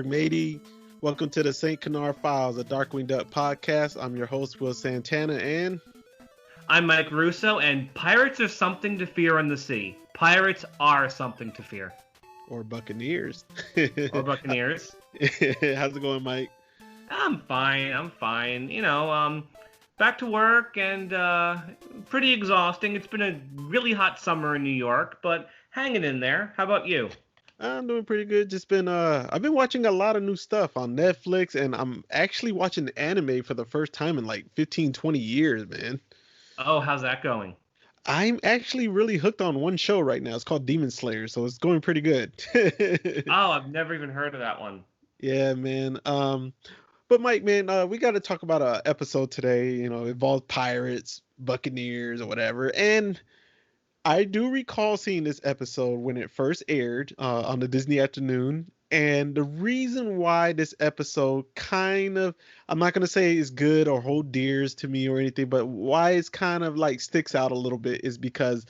Matey. Welcome to the St. Canard Files, a Darkwing Doubloon podcast. I'm your host, Will Santana, and I'm Mike Russo, and pirates are something to fear on the sea. Pirates are something to fear. Or Buccaneers. Or Buccaneers. How's it going, Mike? I'm fine. You know, back to work and pretty exhausting. It's been a really hot summer in New York, but hanging in there. How about you? I'm doing pretty good. Just been I've been watching a lot of new stuff on Netflix, and I'm actually watching anime for the first time in like 15-20 years, man. Oh, how's that going? I'm actually really hooked on one show right now. It's called Demon Slayer, so it's going pretty good. Oh, I've never even heard of that one. Yeah, man. But Mike, man, we got to talk about a episode today. You know, it involves pirates, Buccaneers, or whatever. And I do recall seeing this episode when it first aired on the Disney Afternoon. And the reason why this episode kind of, I'm not going to say is good or hold dears to me or anything, but why it's kind of like sticks out a little bit is because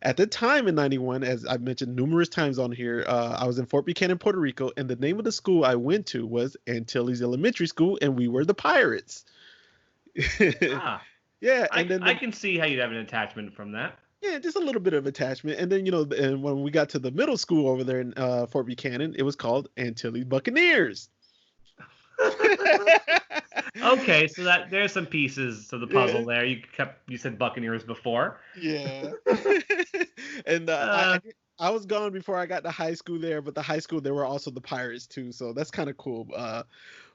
at the time in 91, as I've mentioned numerous times on here, I was in Fort Buchanan, Puerto Rico, and the name of the school I went to was Antilles Elementary School, and we were the Pirates. Ah, Yeah, I and then can see how you'd have an attachment from that. yeah, just a little bit of attachment. And then, you know, and when we got to the middle school over there in Fort Buchanan, it was called Antilles Buccaneers. Okay, so that there's some pieces of the puzzle there. You said Buccaneers before. Yeah. And I was gone before I got to high school there, but the high school there were also the Pirates too, so that's kind of cool.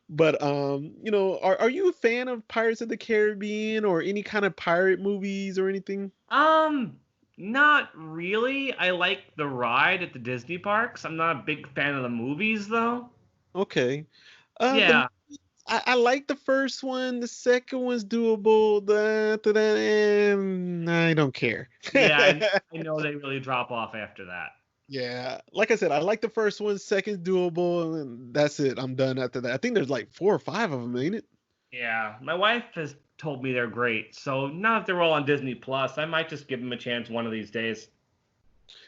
But you know, are you a fan of Pirates of the Caribbean or any kind of pirate movies or anything? Not really. I like the ride at the Disney parks. I'm not a big fan of the movies though. Okay. Yeah. I like the first one. The second one's doable. I don't care. Yeah, I know they really drop off after that. Yeah, like I said, I like the first one. Second's doable, and that's it. I'm done after that. I think there's like 4 or 5 of them, ain't it? Yeah, my wife has told me they're great. So now that they're all on Disney Plus, I might just give them a chance one of these days.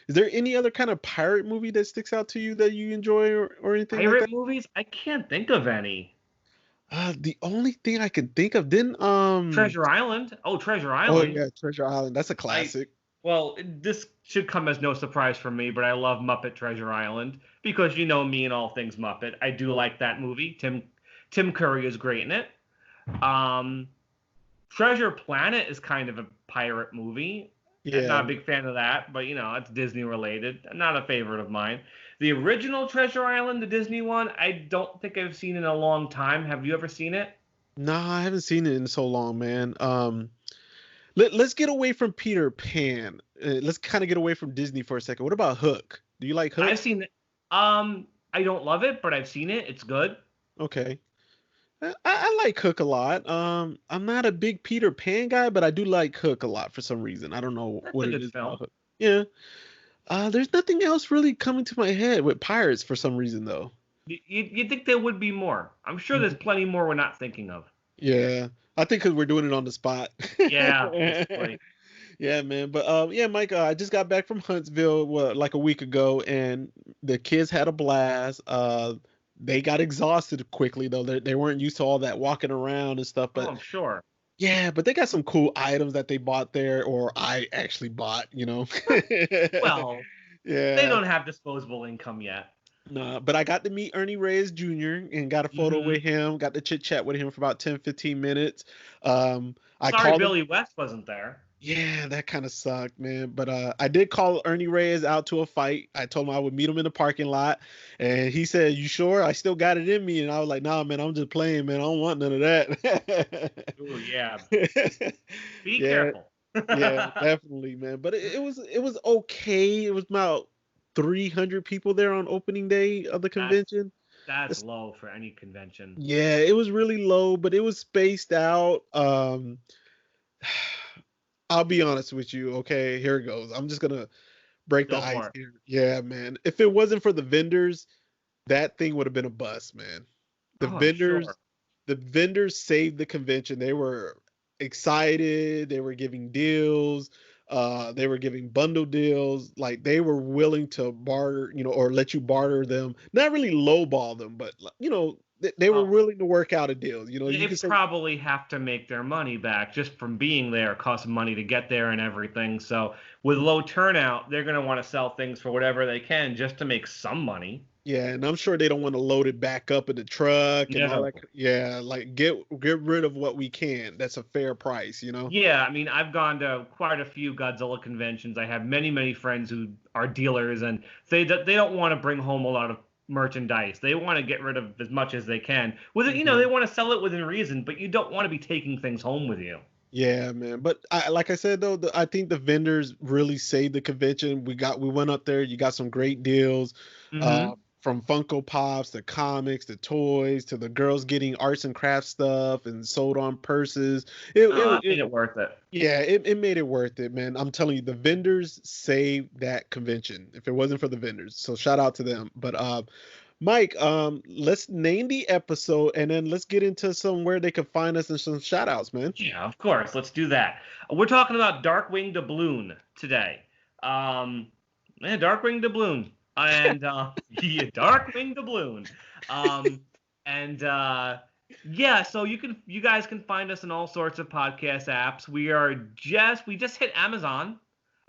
Is there any other kind of pirate movie that sticks out to you that you enjoy or anything like Pirate that? movies? I can't think of any. The only thing I can think of, didn't Treasure Island. Oh, Treasure oh Island. yeah, Treasure Island. That's a classic. Well, this should come as no surprise for me, but I love Muppet Treasure Island because you know me and all things Muppet. I do like that movie. Tim Curry is great in it. Treasure Planet is kind of a pirate movie. Yeah. I'm not a big fan of that, but you know, it's Disney related. Not a favorite of mine. The original Treasure Island, the Disney one, I don't think I've seen in a long time. Have you ever seen it? No, I haven't seen it in so long, man. Let's get away from Peter Pan. Let's kind of get away from Disney for a second. What about Hook? Do you like Hook? I've seen it. I don't love it, but I've seen it. It's good. Okay. I like Hook a lot. I'm not a big Peter Pan guy, but I do like Hook a lot for some reason. I don't know That's what a it good is film. about Hook. Yeah. There's nothing else really coming to my head with pirates for some reason, though. You'd think there would be more. I'm sure there's plenty more we're not thinking of. Yeah. I think because we're doing it on the spot. Yeah, basically. Yeah, man. But yeah, Mike, I just got back from Huntsville like a week ago, and the kids had a blast. They got exhausted quickly, though. They weren't used to all that walking around and stuff. But I'm sure. yeah, but they got some cool items that they bought there, or I actually bought, you know. Well, yeah. they don't have disposable income yet. No, but I got to meet Ernie Reyes Jr. and got a photo with him, got to chit chat with him for about 10-15 minutes. I Sorry called Billy him. West wasn't there. Yeah, that kind of sucked, man. But I did call Ernie Reyes out to a fight. I told him I would meet him in the parking lot, and he said, "You sure? I still got it in me." And I was like, "Nah, man, I'm just playing, man. I don't want none of that." Oh yeah. Be Yeah. careful. Yeah, definitely, man. But it was okay. It was about 300 people there on opening day of the convention. That's low for any convention. Yeah, it was really low, but it was spaced out. I'll be honest with you. Okay, here it goes. I'm just gonna break the Go for ice it. here. Yeah, man. If it wasn't for the vendors, that thing would have been a bust, man. The Oh, I'm vendors, sure. the vendors saved the convention. They were excited. They were giving deals. They were giving bundle deals. Like they were willing to barter, or let you barter them. Not really lowball them, but they were Well, willing to work out a deal. You they can say, probably have to make their money back just from being there. It costs money to get there and everything. So with low turnout, they're going to want to sell things for whatever they can just to make some money. yeah, and I'm sure they don't want to load it back up in the truck and all No. that. Yeah, like get rid of what we can. That's a fair price. Yeah, I mean, I've gone to quite a few Godzilla conventions. I have many, many friends who are dealers, and they don't want to bring home a lot of merchandise. They want to get rid of as much as they can. With it, Mhm. they want to sell it within reason, but you don't want to be taking things home with you. Yeah, man. But like I said though, I think the vendors really saved the convention. We went up there. You got some great deals, Mm-hmm. from Funko Pops to comics to toys to the girls getting arts and crafts stuff and sold on purses. Oh, that made it worth it. Yeah, it made it worth it, man. I'm telling you, the vendors saved that convention. If it wasn't for the vendors, so shout out to them. But Mike, let's name the episode and then let's get into some where they can find us and some shout outs, man. Yeah, of course. Let's do that. We're talking about Darkwing Doubloon today. Darkwing Doubloon. And yeah, Darkwing Doubloon. Um, and yeah, so you guys can find us in all sorts of podcast apps. We just hit Amazon.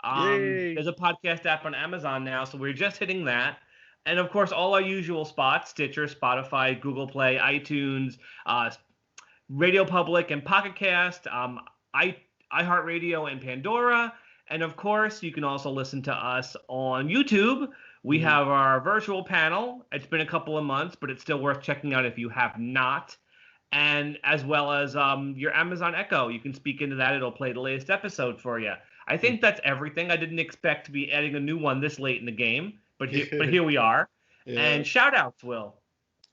Yay! There's a podcast app on Amazon now, so we're just hitting that. And of course, all our usual spots: Stitcher, Spotify, Google Play, iTunes, Radio Public, and Pocket Cast, iHeartRadio, and Pandora. And of course, you can also listen to us on YouTube. We have our virtual panel. It's been a couple of months, but it's still worth checking out if you have not. And as well as your Amazon Echo. You can speak into that. It'll play the latest episode for you. I think that's everything. I didn't expect to be adding a new one this late in the game, but here we are. Yeah. And shout outs, Will.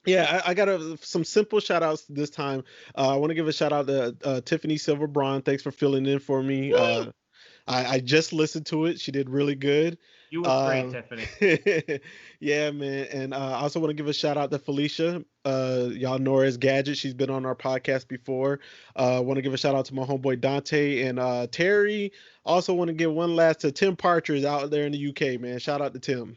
Yeah, I got some simple shout outs this time. I want to give a shout out to Tiffany Silverbraun. Thanks for filling in for me. I just listened to it. She did really good. You were great, Tiffany. Yeah, man. And I also want to give a shout out to Felicia. Y'all know her as Gadget. She's been on our podcast before. Want to give a shout out to my homeboy Dante and Terry. Also want to give one last to Tim Partridge out there in the UK, man. Shout out to Tim.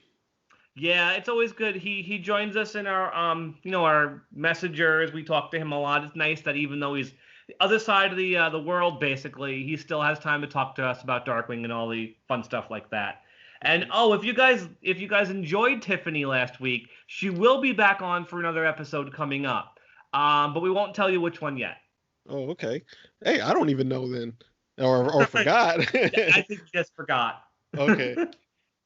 Yeah, it's always good. He joins us in our our messengers. We talk to him a lot. It's nice that even though he's the other side of the world, basically, he still has time to talk to us about Darkwing and all the fun stuff like that. And if you guys enjoyed Tiffany last week, she will be back on for another episode coming up. But we won't tell you which one yet. Oh, okay. Hey, I don't even know then, or forgot. I think you just forgot. Okay.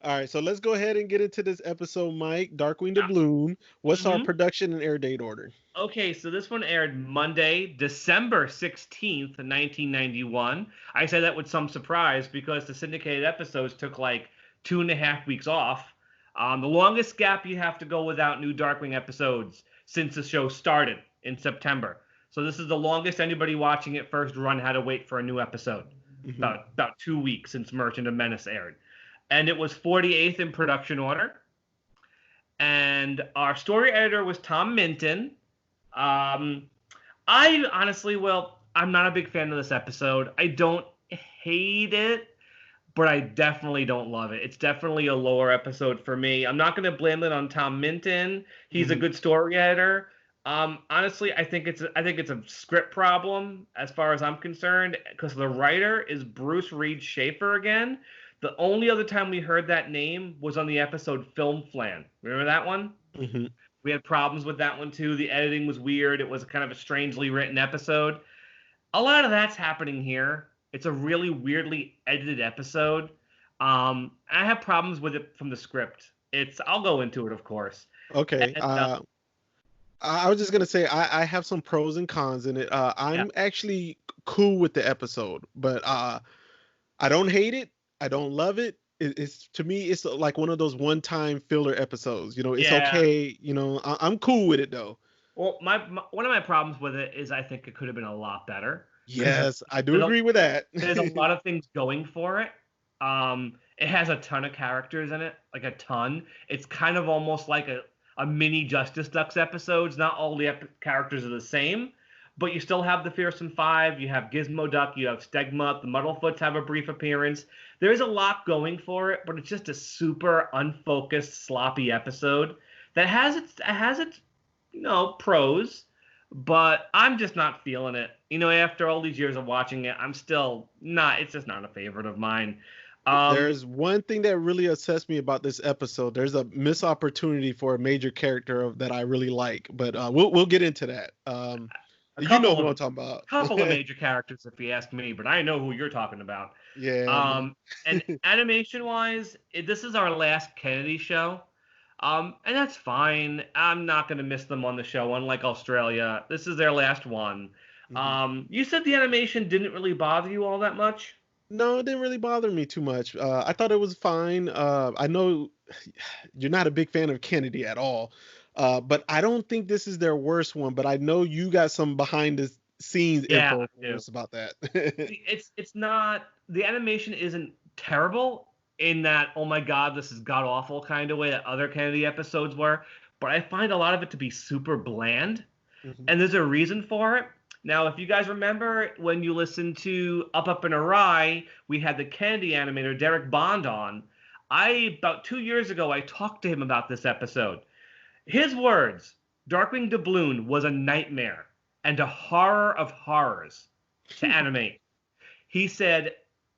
All right, so let's go ahead and get into this episode, Mike. Darkwing Doubloon. What's our production and air date order? Okay, so this one aired Monday, December 16th, 1991. I say that with some surprise because the syndicated episodes took like 2.5 weeks off. The longest gap you have to go without new Darkwing episodes since the show started in September. So this is the longest anybody watching it first run had to wait for a new episode. About 2 weeks since Merchant of Menace aired. And it was 48th in production order. And our story editor was Tom Minton. I honestly, I'm not a big fan of this episode. I don't hate it, but I definitely don't love it. It's definitely a lower episode for me. I'm not going to blame it on Tom Minton. He's a good story editor. Honestly, I think it's a script problem as far as I'm concerned, because the writer is Bruce Reed Schaefer again. The only other time we heard that name was on the episode Film Flan. Remember that one? Mm-hmm. We had problems with that one too. The editing was weird. It was kind of a strangely written episode. A lot of that's happening here. It's a really weirdly edited episode. I have problems with it from the script. I'll go into it, of course. Okay. And, I was just gonna say I have some pros and cons in it. I'm actually cool with the episode, but I don't hate it. I don't love it. it's to me, it's like one of those one-time filler episodes. You know, it's Yeah. okay. You know, I'm cool with it though. Well, one of my problems with it is I think it could have been a lot better. Yes, I do agree with that. There's a lot of things going for it. It has a ton of characters in it, like a ton. It's kind of almost like a mini Justice Ducks episodes. Not all the characters are the same, but you still have the Fearsome Five. You have Gizmoduck. You have Stegmutt. The Muddlefoots have a brief appearance. There's a lot going for it, but it's just a super unfocused, sloppy episode that has its pros, but I'm just not feeling it. After all these years of watching it, I'm still not. It's just not a favorite of mine. There's one thing that really upsets me about this episode. There's a missed opportunity for a major character that I really like, but we'll get into that. You know who I'm talking about. A couple of major characters, if you ask me, but I know who you're talking about. Yeah. And animation-wise, this is our last Kennedy show. And that's fine. I'm not going to miss them on the show, unlike Australia. This is their last one. Mm-hmm. You said the animation didn't really bother you all that much? No, it didn't really bother me too much. I thought it was fine. I know you're not a big fan of Kennedy at all, but I don't think this is their worst one. But I know you got some behind the scenes info about that. It's not, the animation isn't terrible in that, oh my God, this is god awful kind of way that other Kennedy episodes were. But I find a lot of it to be super bland, and there's a reason for it. Now, if you guys remember when you listened to Up and Awry, we had the Kennedy animator Derek Bond on. About 2 years ago, I talked to him about this episode. His words, Darkwing Doubloon was a nightmare and a horror of horrors to animate. He said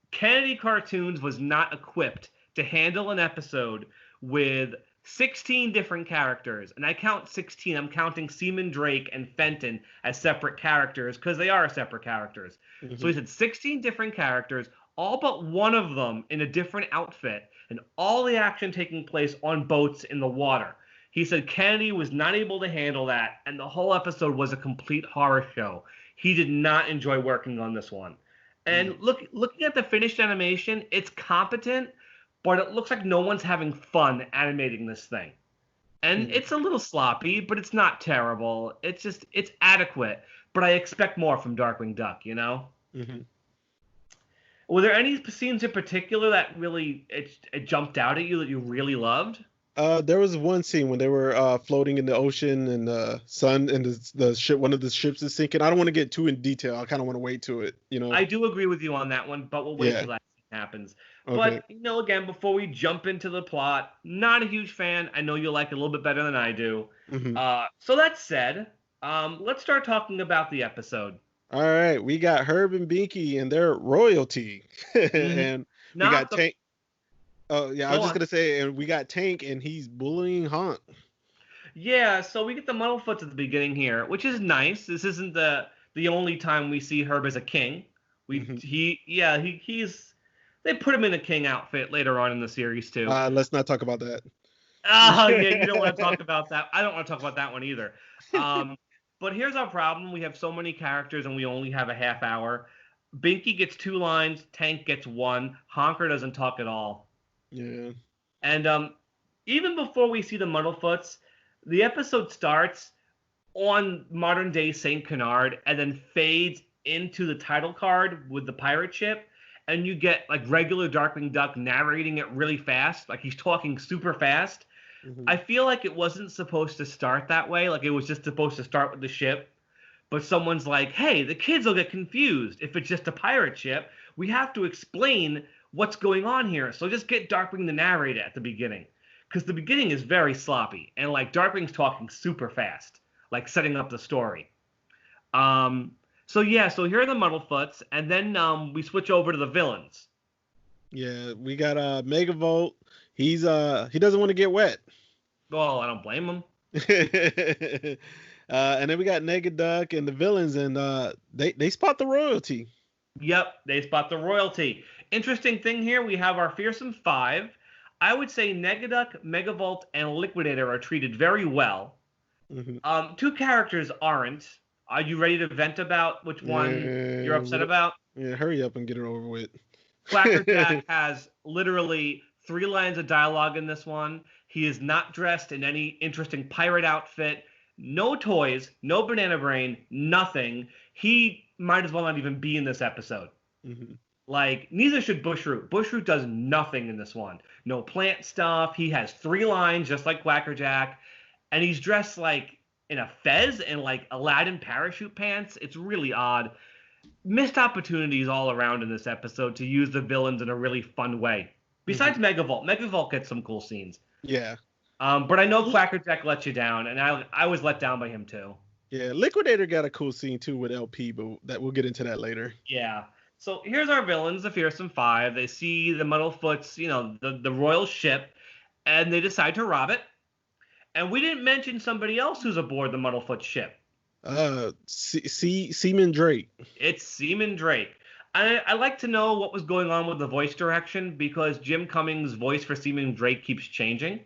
Kennedy Cartoons was not equipped to handle an episode with 16 different characters, and I count 16. I'm counting Seaman Drake and Fenton as separate characters because they are separate characters. So he said 16 different characters, all but one of them in a different outfit, and all the action taking place on boats in the water. He said Kennedy was not able to handle that, and the whole episode was a complete horror show. He did not enjoy working on this one. And looking at the finished animation, it's competent, but it looks like no one's having fun animating this thing. And it's a little sloppy, but it's not terrible. It's adequate. But I expect more from Darkwing Duck, you know? Were there any scenes in particular that really it jumped out at you that you really loved? There was one scene when they were floating in the ocean and the sun and the ship, one of the ships is sinking. I don't want to get too in detail. I kind of want to wait to it, you know. I do agree with you on that one, but we'll wait till that happens. Okay. But, again, before we jump into the plot, not a huge fan. I know you like it a little bit better than I do. So that said, let's start talking about the episode. All right. We got Herb and Binky and their royalty. And we got Tank. Oh, yeah, I was just going to say, and we got Tank, and he's bullying Honk. Yeah, so we get the Muddlefoots at the beginning here, which is nice. This isn't the only time we see Herb as a king. They put him in a king outfit later on in the series, too. Let's not talk about that. Oh, yeah, you don't want to talk about that. I don't want to talk about that one either. But here's our problem. We have so many characters, and we only have a half hour. Binky gets 2 lines. Tank gets 1. Honker doesn't talk at all. Yeah. And even before we see the Muddlefoots, the episode starts on modern-day St. Canard and then fades into the title card with the pirate ship. And you get like regular Darkwing Duck narrating it really fast, like he's talking super fast. I feel like it wasn't supposed to start that way, like it was just supposed to start with the ship. But someone's like, hey, the kids will get confused if it's just a pirate ship. We have to explain what's going on here. So just get Darkwing the narrator at the beginning. Because the beginning is very sloppy. And like Darkwing's talking super fast, like setting up the story. So here are the Muddlefoots, and then we switch over to the villains. Yeah, we got Megavolt. He doesn't want to get wet. Well, I don't blame him. And then we got Negaduck and the villains, and they spot the royalty. Yep, they spot the royalty. Interesting thing here, we have our fearsome 5. I would say Negaduck, Megavolt, and Liquidator are treated very well. 2 characters aren't. Are you ready to vent about which one you're upset about? Yeah, hurry up and get it over with. Quackerjack has literally 3 lines of dialogue in this one. He is not dressed in any interesting pirate outfit. No toys, no banana brain, nothing. He might as well not even be in this episode. Mm-hmm. Like, neither should Bushroot. Bushroot does nothing in this one. No plant stuff. He has 3 lines, just like Quackerjack. And he's dressed, like, in a fez and, like, Aladdin parachute pants. It's really odd. Missed opportunities all around in this episode to use the villains in a really fun way. Besides Megavolt. Megavolt gets some cool scenes. Yeah. But I know Quackerjack let you down, and I was let down by him, too. Yeah, Liquidator got a cool scene, too, with LP, but we'll get into that later. Yeah. So here's our villains, the Fearsome Five. They see the Muddlefoot's, the royal ship, and they decide to rob it. And we didn't mention somebody else who's aboard the Muddlefoot ship. Seaman Drake. It's Seaman Drake. I like to know what was going on with the voice direction, because Jim Cummings' voice for Seaman Drake keeps changing.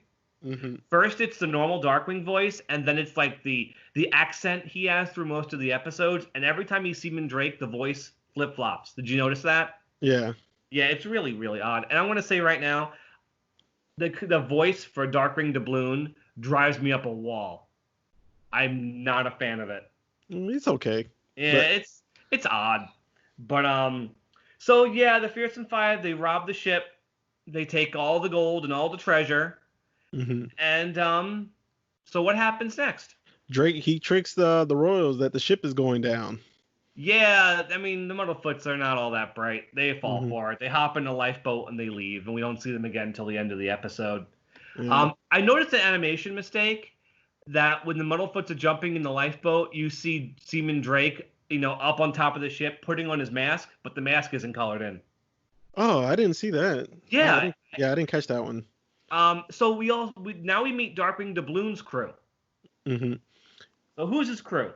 Mm-hmm. First, it's the normal Darkwing voice, and then it's like the accent he has through most of the episodes. And every time he's Seaman Drake, the voice flip-flops. Did you notice that? Yeah. Yeah, it's really, really odd. And I want to say right now, the voice for Darkwing Doubloon drives me up a wall. I'm not a fan of it. It's okay. Yeah, but it's odd. But so yeah, the Fearsome Five, they rob the ship. They take all the gold and all the treasure. Mm-hmm. And so what happens next? Drake, he tricks the royals that the ship is going down. Yeah, I mean, the Muddlefoots are not all that bright. They fall for it. They hop in a lifeboat and they leave, and we don't see them again until the end of the episode. Mm. I noticed an animation mistake that when the Muddlefoots are jumping in the lifeboat, you see Seaman Drake, up on top of the ship, putting on his mask, but the mask isn't colored in. Oh, I didn't see that. Yeah. I didn't catch that one. So we meet Darkwing Doubloon's crew. Mm-hmm. So who's his crew?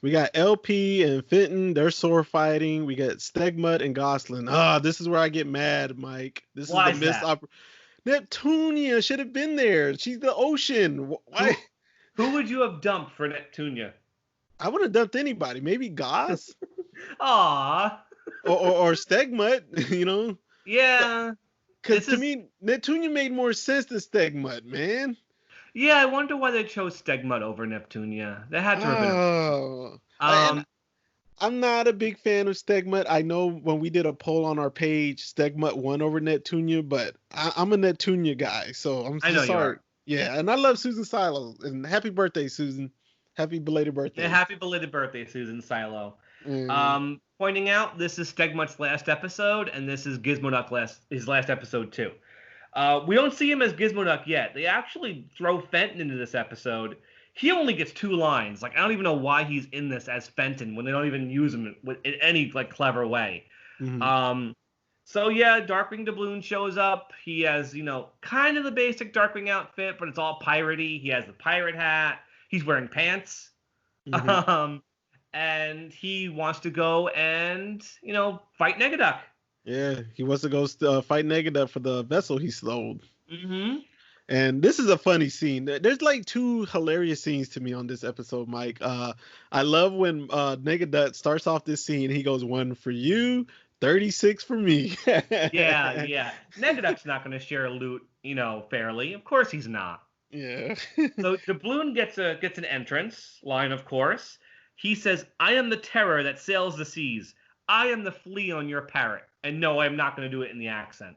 We got LP and Fenton. They're sword fighting. We got Stegmutt and Gosling. This is where I get mad, Mike. This is the missed opportunity. Neptunia should have been there. She's the ocean. Why? Who would you have dumped for Neptunia? I would have dumped anybody. Maybe Goss. Aw. or Stegmutt, Yeah. Because to me, Neptunia made more sense than Stegmutt, man. Yeah, I wonder why they chose Stegmutt over Neptunia. That had to have been. I'm not a big fan of Stegmutt. I know when we did a poll on our page, Stegmutt won over Neptunia, but I'm a Neptunia guy, so I'm so sorry. Yeah, and I love Susan Silo. And happy birthday, Susan. Happy belated birthday. Yeah, happy belated birthday, Susan Silo. Pointing out, this is Stegmutt's last episode, and this is Gizmoduck's his last episode too. We don't see him as Gizmoduck yet. They actually throw Fenton into this episode. He only gets 2 lines. Like, I don't even know why he's in this as Fenton when they don't even use him in any clever way. Mm-hmm. So yeah, Darkwing Doubloon shows up. He has, kind of the basic Darkwing outfit, but it's all piratey. He has the pirate hat. He's wearing pants. Mm-hmm. And he wants to go and, fight Negaduck. Yeah, he wants to go fight Negaduck for the vessel he stole. Mm-hmm. And this is a funny scene. There's 2 hilarious scenes to me on this episode, Mike. I love when Negaduck starts off this scene. He goes, 1 for you, 36 for me. Yeah. Negaduck's not going to share loot, fairly. Of course he's not. Yeah. So Doubloon gets an entrance line, of course. He says, "I am the terror that sails the seas. I am the flea on your parrot." And no, I'm not going to do it in the accent.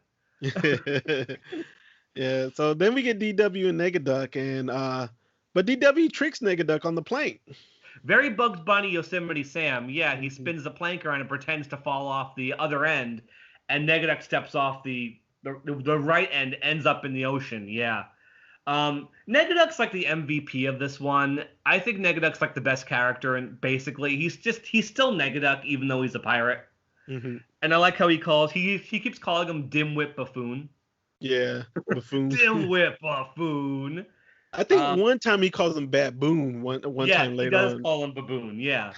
Yeah, so then we get DW and Negaduck, but DW tricks Negaduck on the plank. Very Bugs Bunny Yosemite Sam. Yeah, he spins the plank around and pretends to fall off the other end, and Negaduck steps off the right end, ends up in the ocean. Yeah. Negaduck's like the MVP of this one. I think Negaduck's like the best character, and basically he's still Negaduck even though he's a pirate. Mm-hmm. And I like how he keeps calling him Dimwit Buffoon. Yeah, Buffoon. Dimwit Buffoon. I think one time he calls him Baboon. One time later on. Yeah, he does call him Baboon. Yeah.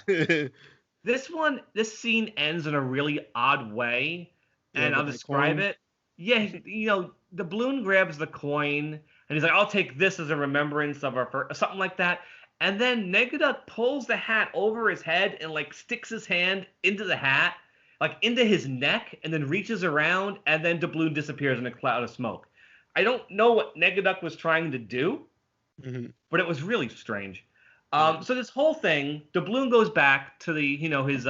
This scene ends in a really odd way, and I'll describe it. Yeah, the balloon grabs the coin, and he's like, "I'll take this as a remembrance of our something like that." And then Negaduck pulls the hat over his head and sticks his hand into the hat, into his neck, and then reaches around, and then Doubloon disappears in a cloud of smoke. I don't know what Negaduck was trying to do, but it was really strange. So this whole thing, Doubloon goes back to his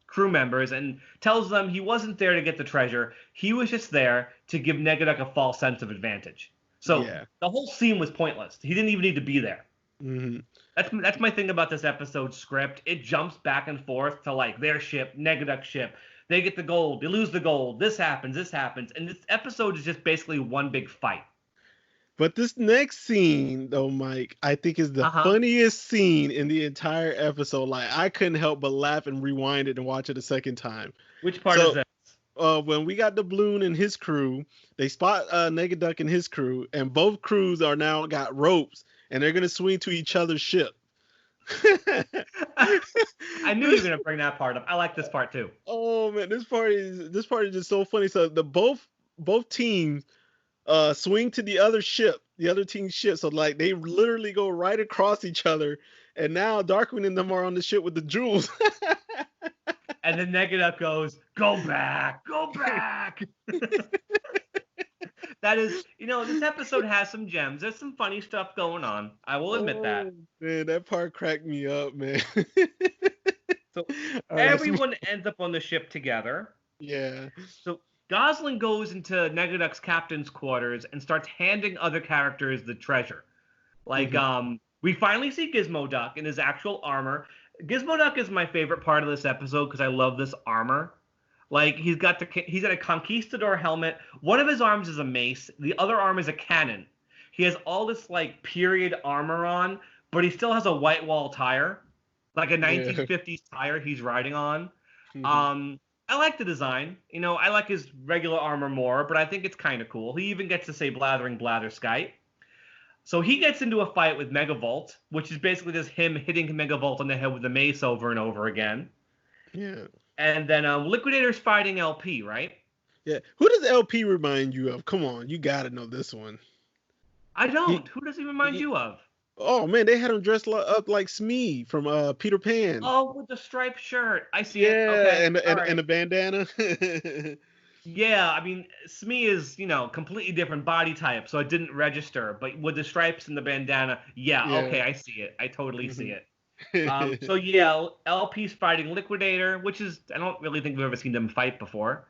crew members and tells them he wasn't there to get the treasure. He was just there to give Negaduck a false sense of advantage. So the whole scene was pointless. He didn't even need to be there. Mm-hmm. That's my thing about this episode script. It jumps back and forth to like their ship, Negaduck's ship. They get the gold, they lose the gold. This happens, and this episode is just basically one big fight. But this next scene, though, Mike, I think is the funniest scene in the entire episode. Like, I couldn't help but laugh and rewind it and watch it a second time. Which part is that? When we got Doubloon and his crew, they spot Negaduck and his crew, and both crews are now got ropes, and they're gonna swing to each other's ship. I knew you were gonna bring that part up. I like this part too. Oh man, this part is just so funny. So both teams swing to the other team's ship. So like they literally go right across each other, and now Darkwing and them are on the ship with the jewels. And then Negaduck goes, "Go back, go back." That is, this episode has some gems. There's some funny stuff going on. I will admit that. Man, that part cracked me up, man. So everyone ends up on the ship together. Yeah. So Gosling goes into Negaduck's captain's quarters and starts handing other characters the treasure. Like, we finally see Gizmoduck in his actual armor. Gizmoduck is my favorite part of this episode because I love this armor. Like, he's got a conquistador helmet. One of his arms is a mace. The other arm is a cannon. He has all this, like, period armor on, but he still has a white wall tire. Like a 1950s tire he's riding on. I like the design. I like his regular armor more, but I think it's kind of cool. He even gets to say blathering blatherskite. So he gets into a fight with Megavolt, which is basically just him hitting Megavolt on the head with a mace over and over again. Yeah. And then Liquidator's fighting LP, right? Yeah. Who does LP remind you of? Come on, you got to know this one. I don't. Who does he remind you of? Oh, man, they had him dressed up like Smee from Peter Pan. Oh, with the striped shirt. I see it. Yeah, okay. and the bandana. Yeah, I mean, Smee is, completely different body type, so it didn't register. But with the stripes and the bandana, okay, I see it. I totally see it. So, yeah, LP's fighting Liquidator, which is, I don't really think we've ever seen them fight before.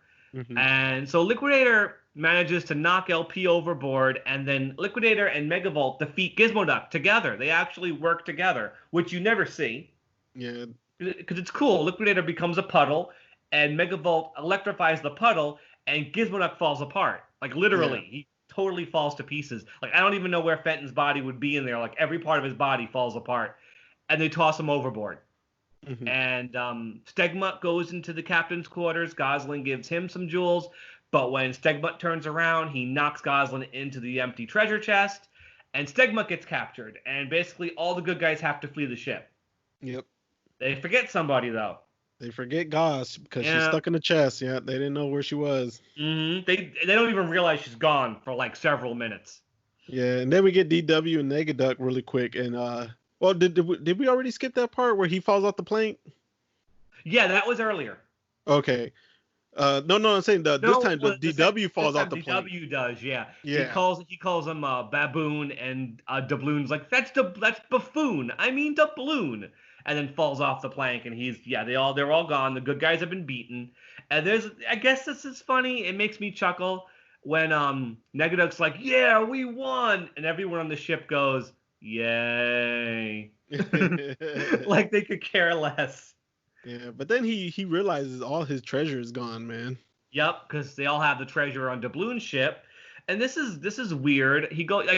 And so Liquidator manages to knock LP overboard, and then Liquidator and Megavolt defeat Gizmoduck together. They actually work together, which you never see. Yeah. Because it's cool. Liquidator becomes a puddle, and Megavolt electrifies the puddle, and Gizmoduck falls apart. Like, literally. He totally falls to pieces. Like, I don't even know where Fenton's body would be in there. Like, every part of his body falls apart. And they toss him overboard. And Stegmutt goes into the captain's quarters. Gosling gives him some jewels. But when Stegmutt turns around, he knocks Gosling into the empty treasure chest. And Stegmutt gets captured. And basically all the good guys have to flee the ship. Yep. They forget somebody, though. They forget Gos because she's stuck in the chest. Yeah, they didn't know where she was. They don't even realize she's gone for like several minutes. Yeah, and then we get DW and Negaduck really quick. And well, did we already skip that part where he falls off the plank? Yeah, that was earlier. Okay. No, I'm saying this time the DW falls off the plank. DW does, yeah. Yeah. He calls him baboon, and Doubloon's like, that's buffoon. I mean doubloon. And then falls off the plank, and they're all gone. The good guys have been beaten. And I guess this is funny. It makes me chuckle when Negaduck's like, yeah, we won, and everyone on the ship goes, yay. Like they could care less. Yeah, but then he realizes all his treasure is gone, man. Yep, because they all have the treasure on Doubloon's ship. And this is weird. He goes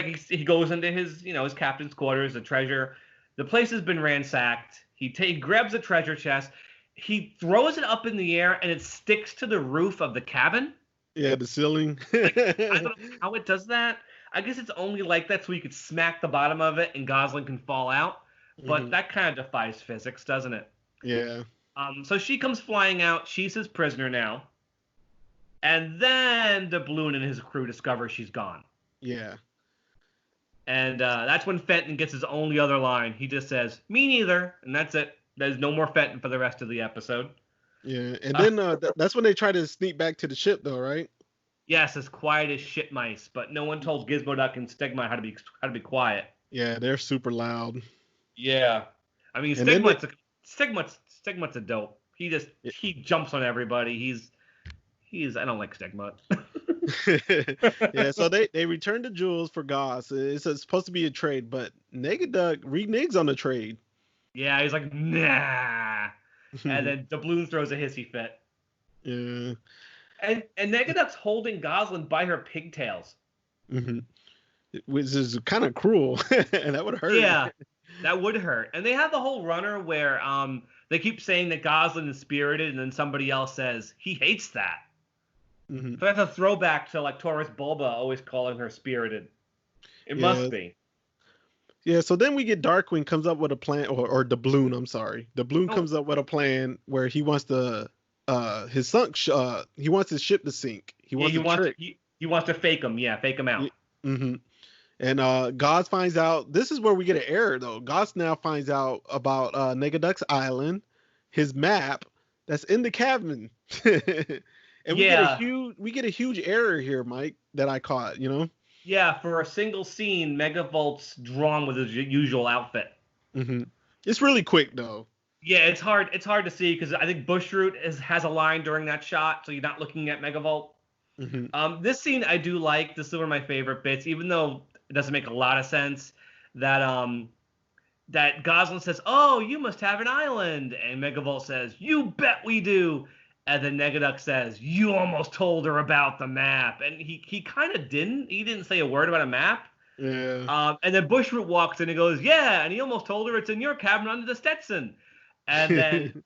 into his his captain's quarters, the treasure. The place has been ransacked. He grabs the treasure chest. He throws it up in the air, and it sticks to the roof of the cabin. Yeah, the ceiling. I don't know how it does that. I guess it's only like that so you could smack the bottom of it and Gosling can fall out. But that kind of defies physics, doesn't it? Yeah. So she comes flying out. She's his prisoner now. And then Doubloon and his crew discover she's gone. Yeah. And that's when Fenton gets his only other line. He just says, me neither. And that's it. There's no more Fenton for the rest of the episode. Yeah. And then that's when they try to sneak back to the ship, though, right? Yes, as quiet as shit mice, but no one told Gizmoduck and Stegmutt how to be quiet. Yeah, they're super loud. Yeah. I mean, And then Stegmutt's a dope. He jumps on everybody. He's I don't like Stegmutt. yeah, so they return the jewels for Goss. It's supposed to be a trade, but Negaduck reneges on the trade. Yeah, he's like, nah. And then Doubloon throws a hissy fit. Yeah. And Negaduck's holding Goslin by her pigtails. Mm-hmm. Which is kind of cruel, and that would hurt. Yeah, that would hurt. And they have the whole runner where they keep saying that Goslin is spirited, and then somebody else says he hates that. Mm-hmm. So that's a throwback to like Taurus Bulba always calling her spirited. It must be. Yeah, so then we get Darkwing comes up with a plan, or Doubloon, I'm sorry. Doubloon comes up with a plan where he wants to, he wants his ship to sink. He wants to fake him, fake him out. Mm-hmm. And Goss finds out, this is where we get an error though. Goss now finds out about Negaduck's island, his map that's in the cabin. And we get a huge error here, Mike, that I caught, you know? Yeah, for a single scene, Megavolt's drawn with his usual outfit. Mm-hmm. It's really quick though. Yeah, it's hard to see because I think Bushroot has a line during that shot, so you're not looking at Megavolt. Mm-hmm. This scene I do like. This is one of my favorite bits, even though it doesn't make a lot of sense. That Goslin says, "Oh, you must have an island," and Megavolt says, "You bet we do." And then Negaduck says, "You almost told her about the map," and he kind of didn't. He didn't say a word about a map. Yeah. And then Bushroot walks in and goes, "Yeah," and he almost told her it's in your cabin under the Stetson. And then,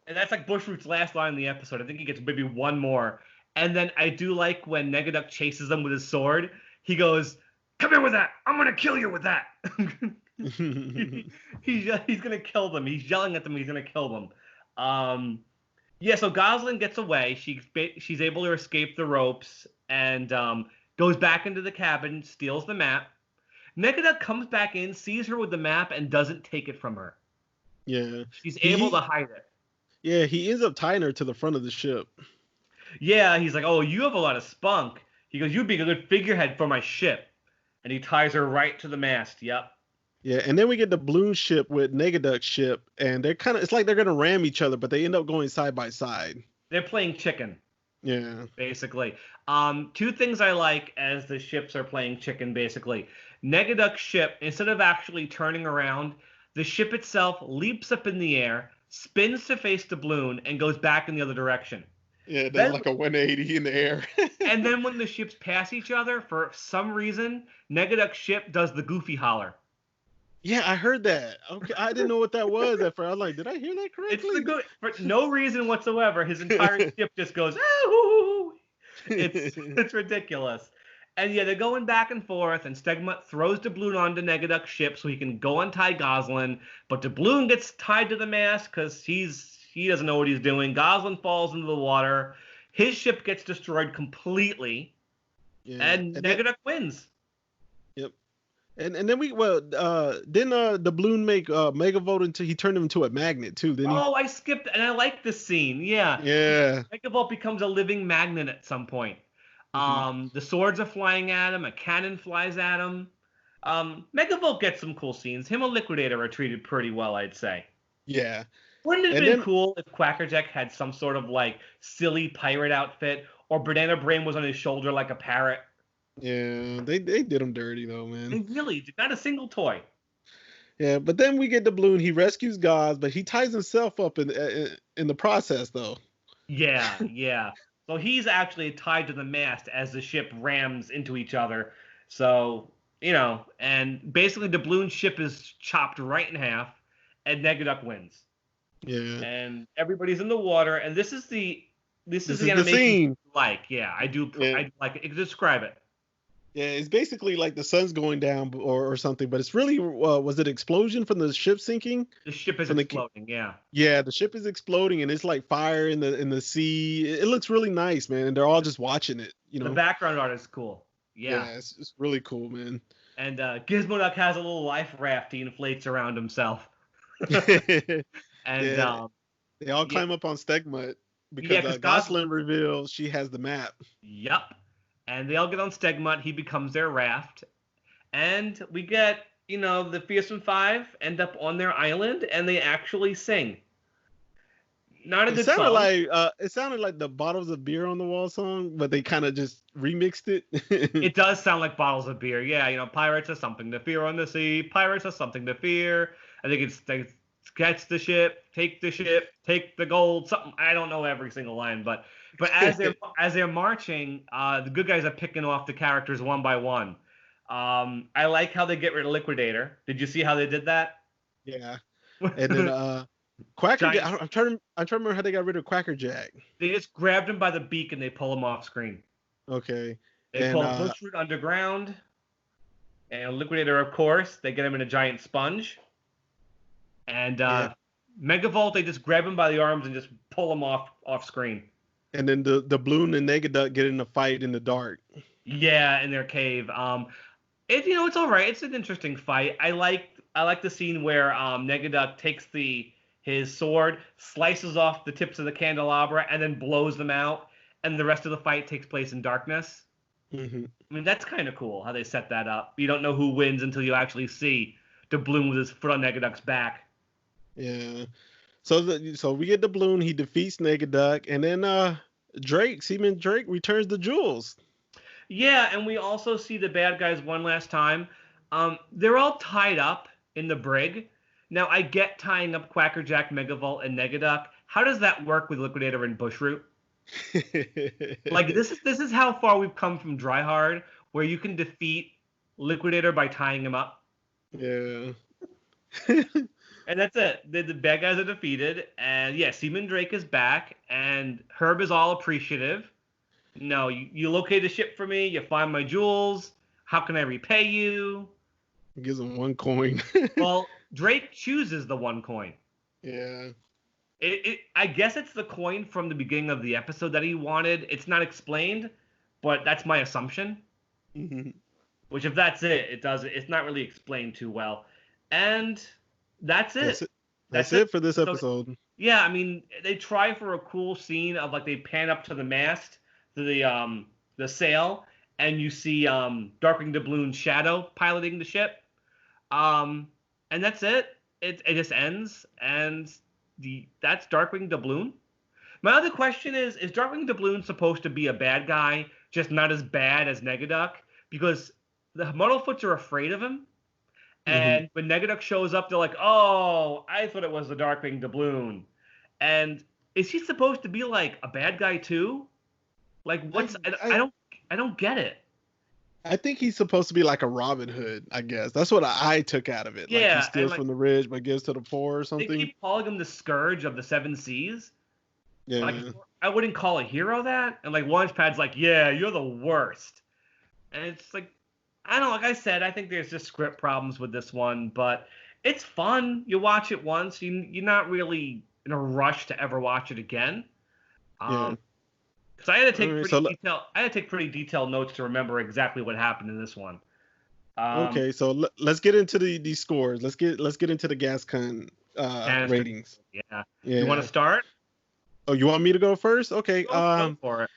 and that's like Bushroot's last line in the episode. I think he gets maybe one more. And then I do like when Negaduck chases them with his sword. He goes, "Come here with that! I'm gonna kill you with that!" He's gonna kill them. He's yelling at them. He's gonna kill them. Yeah. So Goslin gets away. She's able to escape the ropes and goes back into the cabin, steals the map. Negaduck comes back in, sees her with the map, and doesn't take it from her. Yeah. She's able to hide it. Yeah, he ends up tying her to the front of the ship. Yeah, he's like, "Oh, you have a lot of spunk." He goes, "You'd be a good figurehead for my ship." And he ties her right to the mast. Yep. Yeah, and then we get the Bloon ship with Negaduck's ship, and it's like they're going to ram each other, but they end up going side by side. They're playing chicken. Yeah. Basically. Two things I like as the ships are playing chicken, basically. Negaduck's ship, instead of actually turning around, the ship itself leaps up in the air, spins to face the balloon, and goes back in the other direction. Yeah, it does like a 180 in the air. And then when the ships pass each other, for some reason, Negaduck's ship does the goofy holler. Yeah, I heard that. Okay, I didn't know what that was at first. I was like, did I hear that correctly? It's for no reason whatsoever. His entire ship just goes, "Ooh!" It's ridiculous. And yeah, they're going back and forth, and Stegmutt throws Doubloon onto Negaduck's ship so he can go untie Goslin, but Doubloon gets tied to the mast because he doesn't know what he's doing. Goslin falls into the water. His ship gets destroyed completely, and Negaduck wins. Yep. And then didn't Doubloon make Megavolt until he turned him into a magnet too, didn't he? Oh, I skipped, and I like this scene. Yeah. Yeah. Megavolt becomes a living magnet at some point. The swords are flying at him. A cannon flies at him. Megavolt gets some cool scenes. Him and Liquidator are treated pretty well, I'd say. Yeah. Wouldn't it have been cool if Quackerjack had some sort of like silly pirate outfit, or Banana Brain was on his shoulder like a parrot? Yeah, they did him dirty though, man. They really did. Not a single toy. Yeah, but then we get Doubloon. He rescues Goz, but he ties himself up in the process though. Yeah. So he's actually tied to the mast as the ship rams into each other. So, and basically Doubloon's ship is chopped right in half, and Negaduck wins. Yeah. And everybody's in the water, and this is the animation scene. I do like it. You can describe it. Yeah, it's basically like the sun's going down or something, but it's really was it explosion from the ship sinking? The ship is exploding, yeah. Yeah, the ship is exploding, and it's like fire in the sea. It looks really nice, man, and they're all just watching it. The background art is cool. Yeah, it's really cool, man. And Gizmoduck has a little life raft he inflates around himself. And they all climb up on Stegmutt because Goslin reveals she has the map. Yup. and they all get on Stegmutt. He becomes their raft, and we get, the Fearsome Five end up on their island, and they actually sing. Not a It good sounded song. like the Bottles of Beer on the Wall song, but they kind of just remixed it. It does sound like Bottles of Beer. Yeah, pirates are something to fear on the sea. Pirates are something to fear. I think it's catch the ship, take the gold. Something, I don't know every single line, but as they're marching, the good guys are picking off the characters one by one. I like how they get rid of Liquidator. Did you see how they did that? Yeah, and then Quackerjack. I'm trying to remember how they got rid of Quackerjack. They just grabbed him by the beak and they pull him off screen. Okay. They pull Bushroot underground, and Liquidator, of course, they get him in a giant sponge. And Megavolt, they just grab him by the arms and just pull him off screen. And then the Doubloon and Negaduck get in a fight in the dark. Yeah, in their cave. It's all right. It's an interesting fight. I like the scene where Negaduck takes his sword, slices off the tips of the candelabra, and then blows them out. And the rest of the fight takes place in darkness. Mm-hmm. I mean, that's kind of cool how they set that up. You don't know who wins until you actually see Doubloon with his foot on Negaduck's back. Yeah. So we get Doubloon. He defeats Negaduck, and then Seaman Drake returns the jewels. Yeah, and we also see the bad guys one last time. They're all tied up in the brig. Now, I get tying up Quackerjack, Megavolt, and Negaduck. How does that work with Liquidator and Bushroot? Like, this is how far we've come from Dry Hard, where you can defeat Liquidator by tying him up. Yeah. And that's it. The bad guys are defeated, and yeah, Seaman Drake is back, and Herb is all appreciative. No, you locate a ship for me, you find my jewels, how can I repay you? He gives him 1 coin. Well, Drake chooses the 1 coin. Yeah. I guess it's the coin from the beginning of the episode that he wanted. It's not explained, but that's my assumption. Mm-hmm. Which, if that's it, it's not really explained too well. And that's it. That's it for this episode. So, yeah, I mean, they try for a cool scene of, like, they pan up to the mast, to the sail, and you see Darkwing Doubloon's shadow piloting the ship. And that's it. It just ends, and that's Darkwing Doubloon. My other question is Darkwing Doubloon supposed to be a bad guy, just not as bad as Negaduck? Because the Muddlefoots are afraid of him. And when Negaduck shows up, they're like, "Oh, I thought it was the Darkwing Doubloon." And is he supposed to be like a bad guy too? Like, I don't get it. I think he's supposed to be like a Robin Hood, I guess. That's what I took out of it. Yeah, like he steals from the rich but gives to the poor or something. They keep calling him the Scourge of the Seven Seas. Yeah. Like, I wouldn't call a hero that. And like Launchpad's like, "Yeah, you're the worst." And it's like, I don't know. Like I said, I think there's just script problems with this one, but it's fun. You watch it once, you're not really in a rush to ever watch it again. Yeah. Because I had to take pretty detailed notes to remember exactly what happened in this one. Okay, so let's get into the scores. Let's get into the Gascon ratings. Yeah. You want to start? Oh, you want me to go first? Okay. Go for it.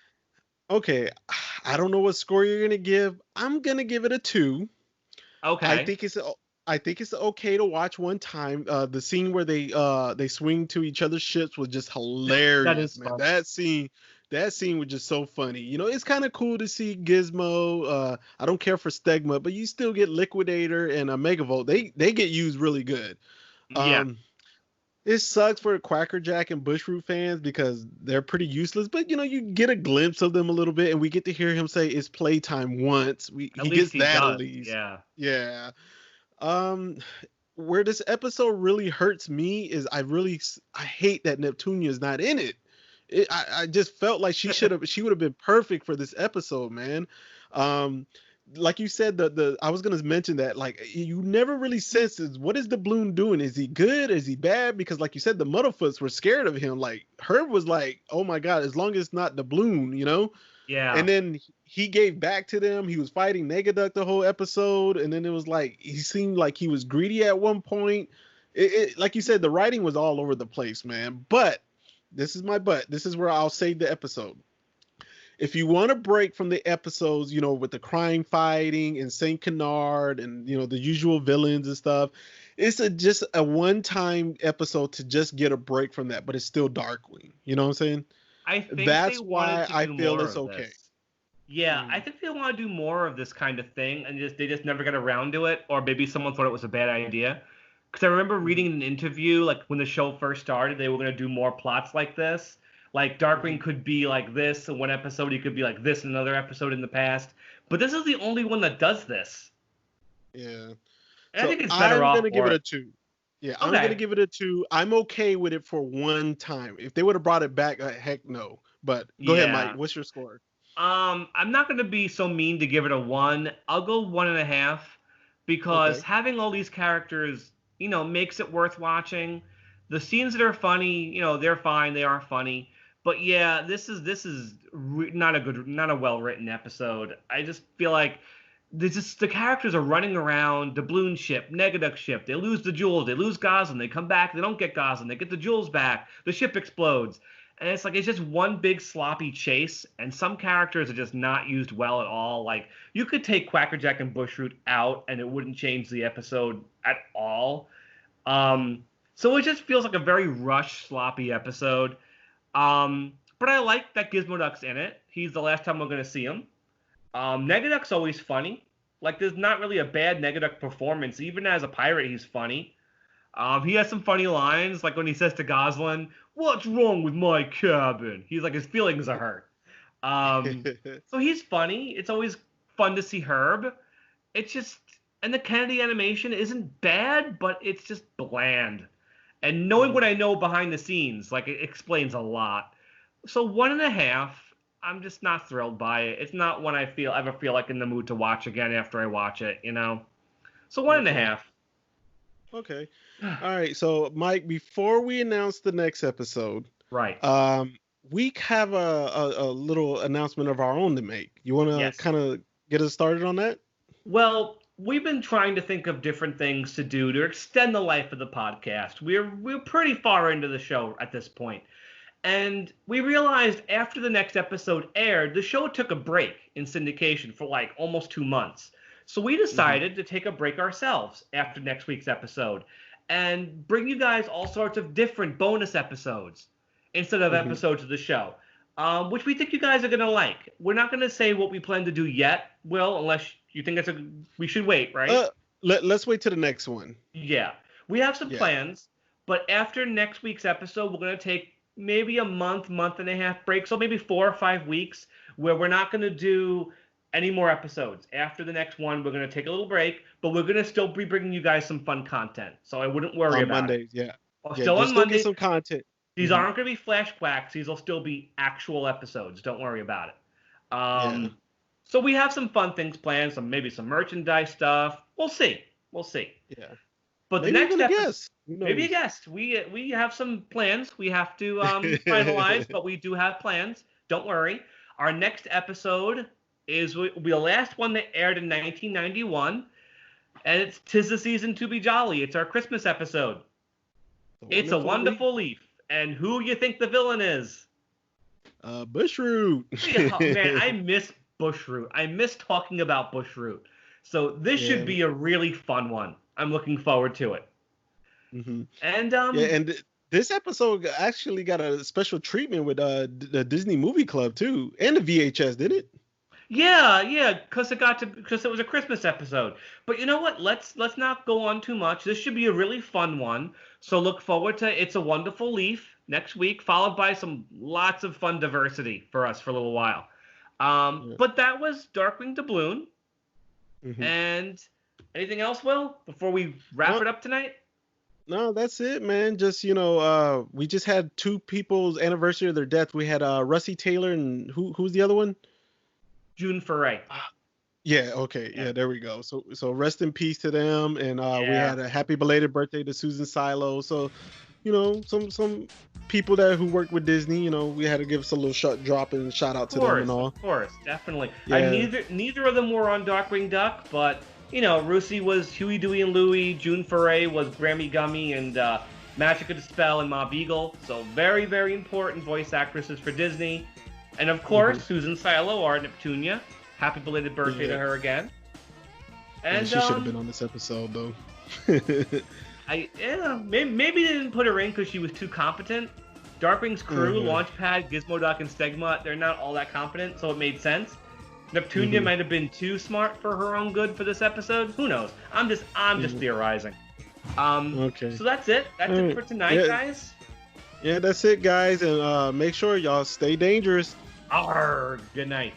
Okay. I don't know what score you're gonna give. I'm gonna give it a 2. Okay. I think it's okay to watch one time. The scene where they swing to each other's ships was just hilarious. That is man. fun. That scene was just so funny. You know, it's kind of cool to see Gizmo. I don't care for Stegmutt, but you still get Liquidator and Megavolt. They get used really good. Yeah. It sucks for Quackerjack and Bushroot fans because they're pretty useless, but you know, you get a glimpse of them a little bit, and we get to hear him say it's playtime once. He gets that at least. Yeah. Yeah. Where this episode really hurts me is I hate that Neptunia is not in it. I just felt like she would have been perfect for this episode, man. Like you said, I was gonna mention that, like, you never really senses what is the Doubloon doing. Is he good? Is he bad? Because like you said, the Muddlefoots were scared of him. Like Herb was like, "Oh my god, as long as it's not the Doubloon, you know." Yeah. And then he gave back to them. He was fighting Negaduck the whole episode, and then it was like he seemed like he was greedy at one point. Like you said, the writing was all over the place, man. But this is where I'll save the episode. if you want to break from the episodes, with the crime fighting and Saint Canard and the usual villains and stuff, it's just a one-time episode to just get a break from that, but it's still Darkwing. You know what I'm saying? I think That's they why wanted to I do feel more it's of okay. this. Yeah, I think they want to do more of this kind of thing, and they just never got around to it, or maybe someone thought it was a bad idea. Because I remember reading an interview, like when the show first started, they were going to do more plots like this. Like Darkwing could be like this in one episode, he could be like this in another episode in the past. But this is the only one that does this. Yeah. And I think it's better off. I'm gonna give it a 2. Yeah, Okay. I'm gonna give it a 2. I'm okay with it for one time. If they would have brought it back, heck no. But go ahead, Mike. What's your score? I'm not gonna be so mean to give it a 1. I'll go 1.5 because having all these characters, makes it worth watching. The scenes that are funny, they're fine. They are funny. But yeah, this is not a well-written episode. I just feel like the characters are running around Doubloon ship, Negaduck ship. They lose the jewels. They lose Goslin. They come back. They don't get Goslin. They get the jewels back. The ship explodes. And it's just one big sloppy chase. And some characters are just not used well at all. Like, you could take Quackerjack and Bushroot out and it wouldn't change the episode at all. So it just feels like a very rushed, sloppy episode. But I like that Gizmoduck's in it. He's the last time we're going to see him. Negaduck's always funny. Like, there's not really a bad Negaduck performance. Even as a pirate, he's funny. He has some funny lines, like when he says to Goslin, "What's wrong with my cabin?" He's like, his feelings are hurt. So he's funny. It's always fun to see Herb. It's just, and the Kennedy animation isn't bad, but it's just bland. And knowing what I know behind the scenes, it explains a lot. So 1.5. I'm just not thrilled by it. It's not one I ever feel like in the mood to watch again after I watch it, So 1.5. Okay. All right. So, Mike, before we announce the next episode, right? We have a little announcement of our own to make. You want to kind of get us started on that? Well, we've been trying to think of different things to do to extend the life of the podcast. We're pretty far into the show at this point. And we realized after the next episode aired, the show took a break in syndication for almost 2 months. So we decided to take a break ourselves after next week's episode and bring you guys all sorts of different bonus episodes instead of episodes of the show, which we think you guys are going to like. We're not going to say what we plan to do yet, Will, unless you think we should wait, right? Let's wait till the next one. Yeah. We have some plans, but after next week's episode, we're going to take maybe a month and a half break, so maybe 4 or 5 weeks where we're not going to do any more episodes. After the next one, we're going to take a little break, but we're going to still be bringing you guys some fun content, so I wouldn't worry about Mondays, it. Still on Mondays. Get some content. These aren't going to be flash quacks. These will still be actual episodes. Don't worry about it. So we have some fun things planned, maybe some merchandise stuff. We'll see. Yeah. But maybe the next episode, maybe a guest. We have some plans. We have to finalize, but we do have plans. Don't worry. Our next episode will be the last one that aired in 1991, and it's 'Tis the Season to Be Jolly. It's our Christmas episode. It's a Wonderful Leaf. And who you think the villain is? Bushroot. Oh, man, I miss Bushroot. I miss talking about Bushroot. So this should be a really fun one. I'm looking forward to it. And this episode actually got a special treatment with the Disney Movie Club too, and the VHS, didn't it? Yeah, because it was a Christmas episode. But you know what? Let's not go on too much. This should be a really fun one. So look forward to It's a Wonderful Leaf next week, followed by lots of fun diversity for us for a little while. But that was Darkwing Doubloon. And anything else, Will, before we wrap it up tonight? No, that's it, man. Just, we just had 2 people's anniversary of their death. We had Russie Taylor and who's the other one? June Foray. Yeah, okay. Yeah, there we go. So rest in peace to them. And we had a happy belated birthday to Susan Silo. So, some people who worked with Disney, we had to give us a little shout out to them and all. Of course, definitely. Yeah. Neither of them were on Darkwing Duck, but Russie was Huey, Dewey, and Louie. June Foray was Grammy Gummy and Magic of the Spell and Ma Beagle. So very, very important voice actresses for Disney. And of course, Susan Silo, our Neptunia. Happy belated birthday to her again. And she should have been on this episode though. Maybe they didn't put her in because she was too competent. Darkwing's crew, Launchpad, Gizmoduck, and Stegmutt, they're not all that competent, so it made sense. Neptunia might have been too smart for her own good for this episode. Who knows? I'm just theorizing. Okay. So that's it. That's it for tonight, guys. Yeah, that's it, guys. And make sure y'all stay dangerous. Arrgh. Good night.